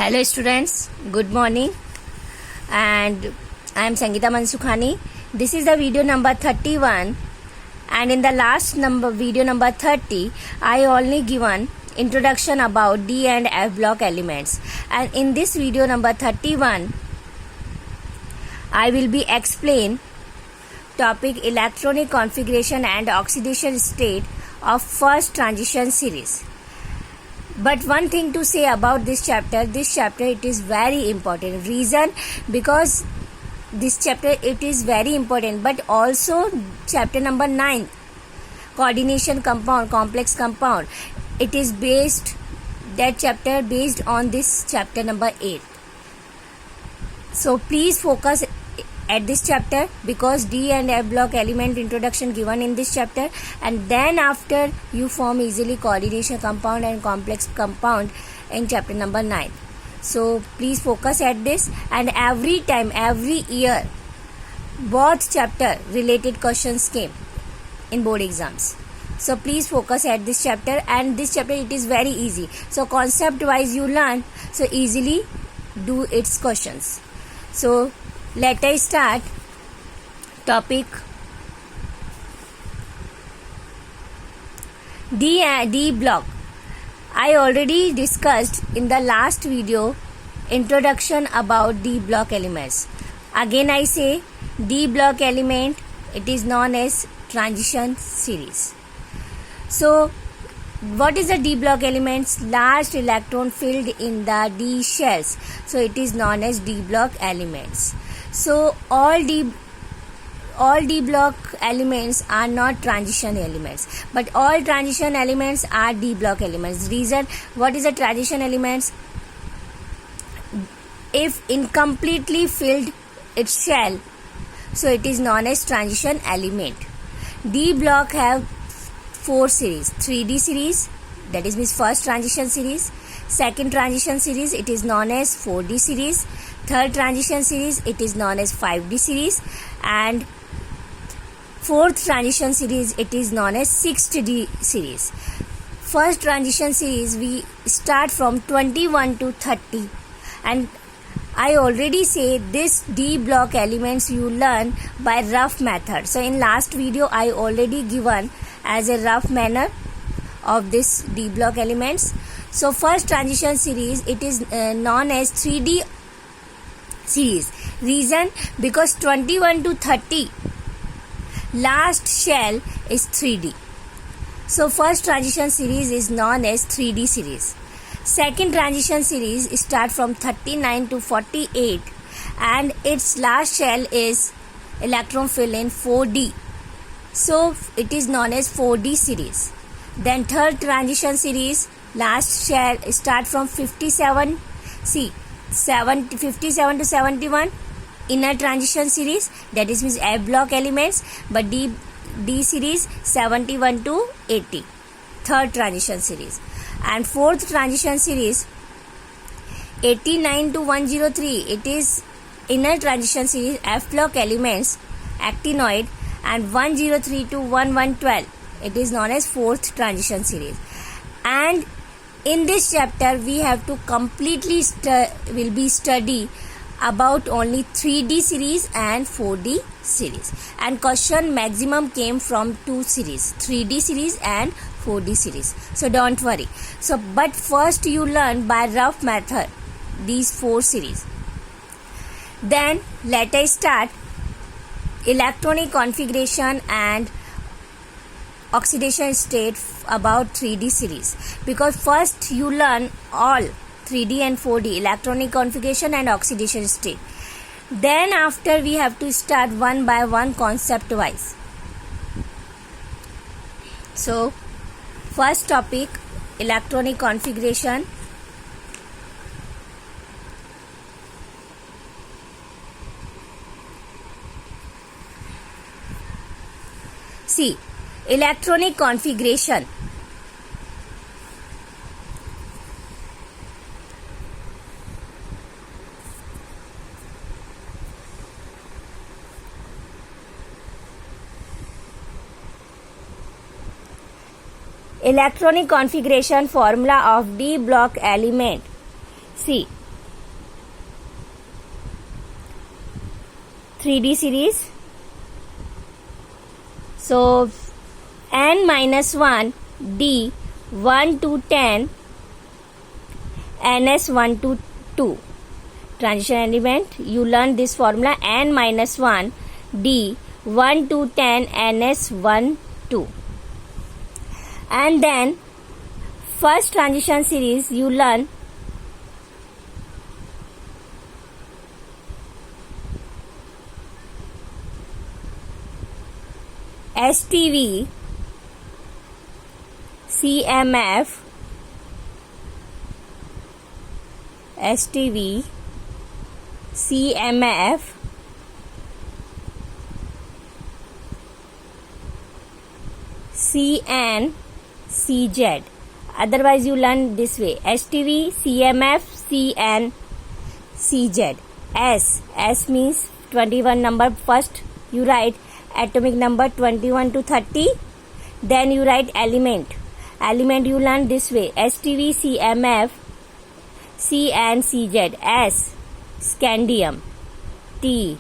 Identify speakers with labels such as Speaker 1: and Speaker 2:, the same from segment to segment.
Speaker 1: Hello students, good morning, and I am Sangeeta Mansukhani. This is the video number 31, and in the last video number 30, I only given introduction about D and F block elements, and in this video number 31, I will be explain topic electronic configuration and oxidation state of first transition series. But one thing to say about this chapter it is very important. Reason, because this chapter it is very important, but also chapter number 9, coordination compound, complex compound, it is based, that chapter based on this chapter number 8. So please focus at this chapter, because D and F block element introduction given in this chapter, and then after you form easily coordination compound and complex compound in chapter number 9. So please focus at this, and every time, every year, both chapter related questions came in board exams. So please focus at this chapter, and this chapter it is very easy. So concept wise you learn, so easily do its questions. So let us start topic D block. I already discussed in the last video introduction about D block elements. Again I say D block element, it is known as transition series. So what is the D block elements? Last electron filled in the D shells, so it is known as D block elements. So all D block elements are not transition elements, but all transition elements are D block elements. Reason, what is a transition elements? If incompletely filled its shell, so it is known as transition element. D block have 4 series: 3D series, that is means first transition series; second transition series, it is known as 4D series; third transition series, it is known as 5D series; and fourth transition series, it is known as 6D series. First transition series we start from 21 to 30, and I already say this D block elements you learn by rough method. So in last video I already given as a rough manner of this D block elements. So first transition series it is known as 3D series. Reason, because 21 to 30 last shell is 3D. So first transition series is known as 3D series. Second transition series start from 39 to 48, and its last shell is electron fill in 4D. So it is known as 4D series. Then third transition series, last shell start from 57 to 71, inner transition series, that is means F block elements, but D series 71 to 80, third transition series. And fourth transition series 89 to 103, it is inner transition series, F block elements, actinoid, and 103 to 1112, it is known as fourth transition series. And in this chapter we have to completely will be study about only 3D series and 4D series, and question maximum came from 2 series, 3D series and 4D series. So don't worry. So but first you learn by rough method these 4 series. Then let us start electronic configuration and oxidation state about 3D series, because first you learn all 3D and 4D electronic configuration and oxidation state. Then after we have to start one by one concept wise. So first topic, electronic configuration. See, electronic configuration. Electronic configuration formula of D block element. See, 3D series. So n minus 1 d 1 to 10 ns 1 to 2 transition element. You learn this formula, n minus 1 d 1 to 10 ns 1 2. And then first transition series you learn STV, CMF, STV, CMF, CN, CZ. Otherwise you learn this way: STV, CMF, CN, CZ. S means 21 number. First you write atomic number 21 to 30. Then you write element. Element you learn this way: STV, CMF, CN, CZ. S, scandium. T,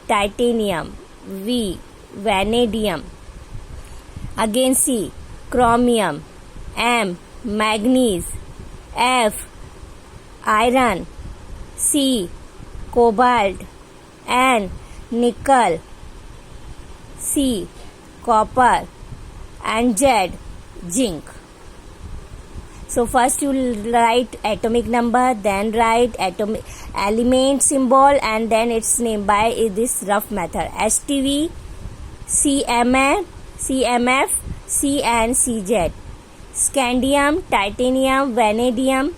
Speaker 1: titanium. V, vanadium. Again C, chromium. M, manganese. F, iron. C, cobalt. N, nickel. C, copper. And Z, zinc. So first you write atomic number, then write atomic element symbol, and then its name by this rough method: STV, CMF, CN, CZ. Scandium, titanium, vanadium,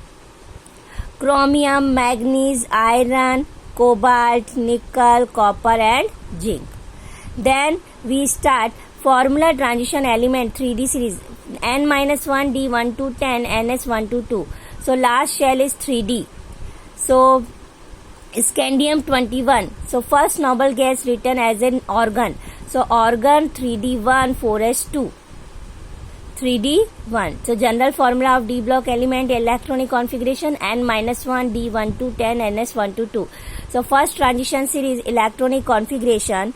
Speaker 1: chromium, manganese, iron, cobalt, nickel, copper and zinc. Then we start formula transition element 3D series: n minus 1 d 1 to 10 ns 1 to 2. So last shell is 3D. So scandium 21. So first noble gas written as an organ. So organ 3D1 4s2. 3D1. So general formula of D block element electronic configuration: n minus 1 d 1 to 10 ns 1 to 2. So first transition series electronic configuration: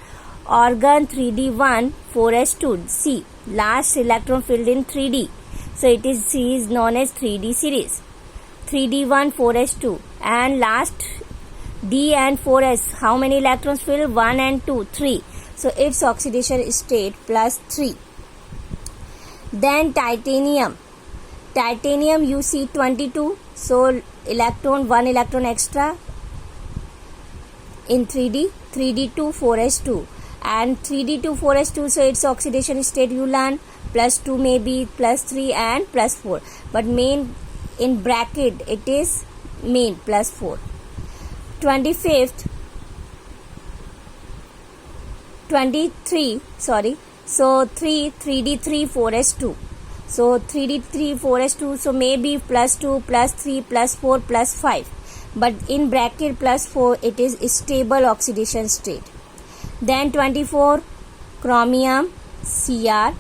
Speaker 1: organ 3D1 4s2. C, last electron filled in 3D. So it is series known as 3D series. 3D1 4s2. And last D and 4s, how many electrons filled? 1 and 2, 3. So its oxidation state plus 3. Then titanium. Titanium you see 22. So electron, 1 electron extra in 3D. 3D2 4s2. And 3D2 4s2, so its oxidation state you learn plus 2 maybe, plus 3 and plus 4. But main in bracket it is main plus 4. 23, sorry. So 3D3 4s2. So 3D3 4s2, so maybe plus 2, plus 3, plus 4, plus 5. But in bracket plus 4 it is stable oxidation state. Then 24, chromium, Cr,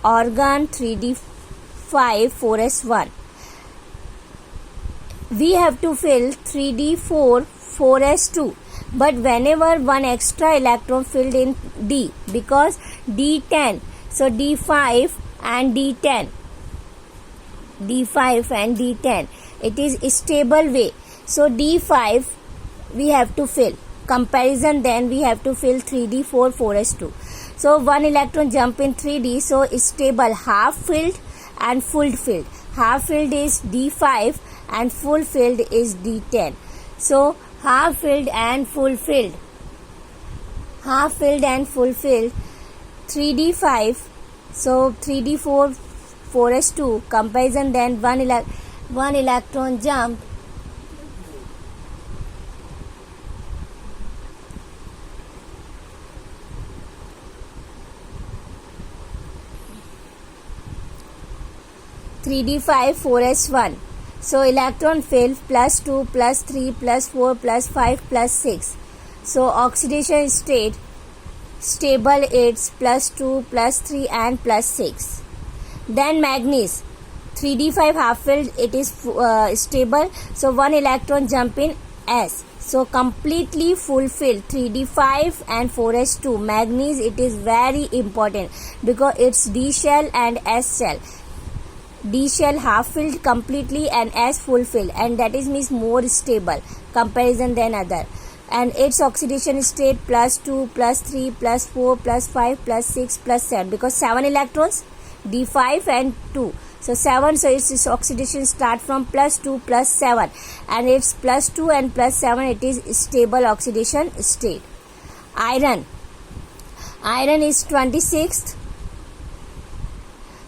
Speaker 1: organ 3D5 4s1. We have to fill 3D4 4s2, but whenever one extra electron filled in D, because D10, so D5 and D10, it is stable way. So D5 we have to fill. Comparison, then we have to fill 3D4 4s2. So one electron jump in 3D, so it's stable half filled and full filled. Half filled is D5 and full filled is D10. So half filled and full filled, 3D5. So 3D4 4s2 comparison, then one electron jump (3D5 4s1). So electron fill plus 2, plus 3, plus 4, plus 5, plus 6. So oxidation state stable, it's plus 2, plus 3 and plus 6. Then manganese 3D5 half filled, it is stable. So one electron jump in S. So completely fulfilled 3d5 and 4s2. Manganese, it is very important because it's D shell and S shell. D shell half filled completely and S full filled, and that is means more stable comparison than other. And its oxidation state +2, +3, +4, +5, +6, +7 because 7 electrons, D5 and 2. So 7, so its oxidation start from +2, +7, and it's +2 and +7, it is stable oxidation state. Iron is 26th.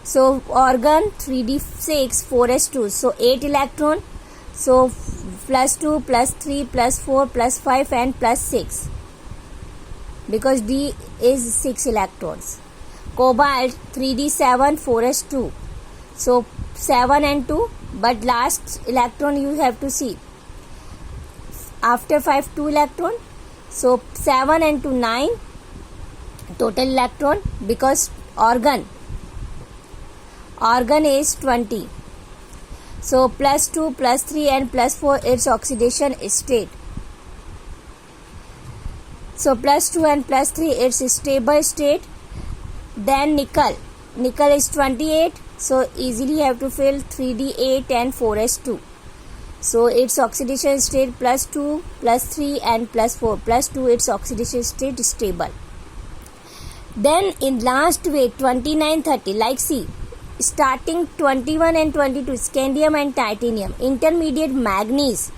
Speaker 1: So organ 3d6 4s2, so 8 electron, so +2, +3, +4, +5 and +6 because D is 6 electrons. Cobalt 3d7 4s2, so 7 and 2, but last electron you have to see after 5 2 electron, so 7 and 2 9 total electron because organ is 20. So +2, +3 and +4 its oxidation state. So +2 and +3 its stable state. Then nickel is 28, so easily have to fill 3d8 and 4s2. So its oxidation state +2, +3 and +4. +2 its oxidation state is stable. Then in last way 29 30, like see, starting 21 and 22 scandium and titanium, intermediate manganese,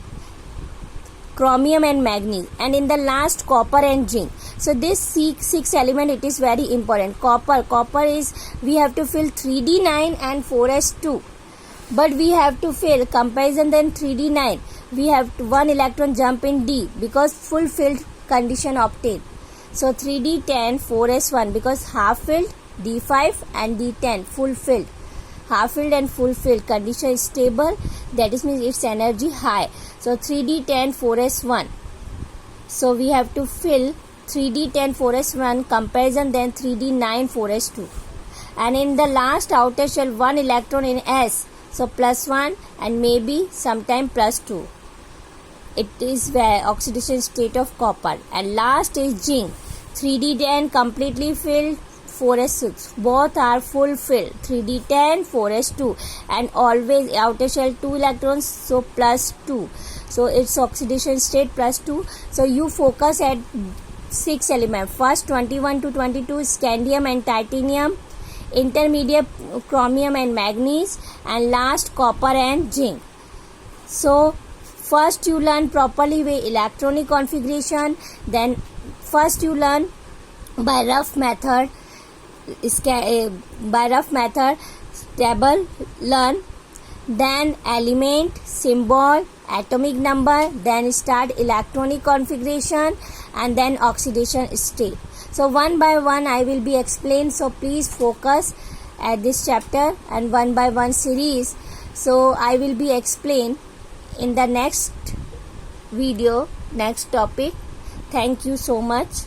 Speaker 1: chromium and manganese, and in the last copper and zinc. So this six element, it is very important. Copper is, we have to fill 3d9 and 4s2, but we have to fill comparison than 3d9, we have to 1 electron jump in D because full filled condition obtained. So 3d10 4s1 because half filled D5 and D10 full filled. Half filled and full filled condition is stable, that is means its energy high. So 3d10 4s1, so we have to fill 3d10 4s1 comparison then 3d9 4s2. And in the last outer shell 1 electron in S, so +1 and maybe sometime +2. It is where oxidation state of copper. And last is zinc, 3d10 completely filled, 4s6, both are full filled, 3d10 4s2, and always outer shell 2 electrons, so +2, so its oxidation state +2. So you focus at 6 elements, first 21 to 22 scandium and titanium, intermediate chromium and manganese, and last copper and zinc. So first you learn properly with electronic configuration, then first you learn by rough method table learn, then element, symbol, atomic number, then start electronic configuration, and then oxidation state. So one by one I will be explained, so please focus at this chapter and one by one series. So I will be explained in the next video, next topic. Thank you so much.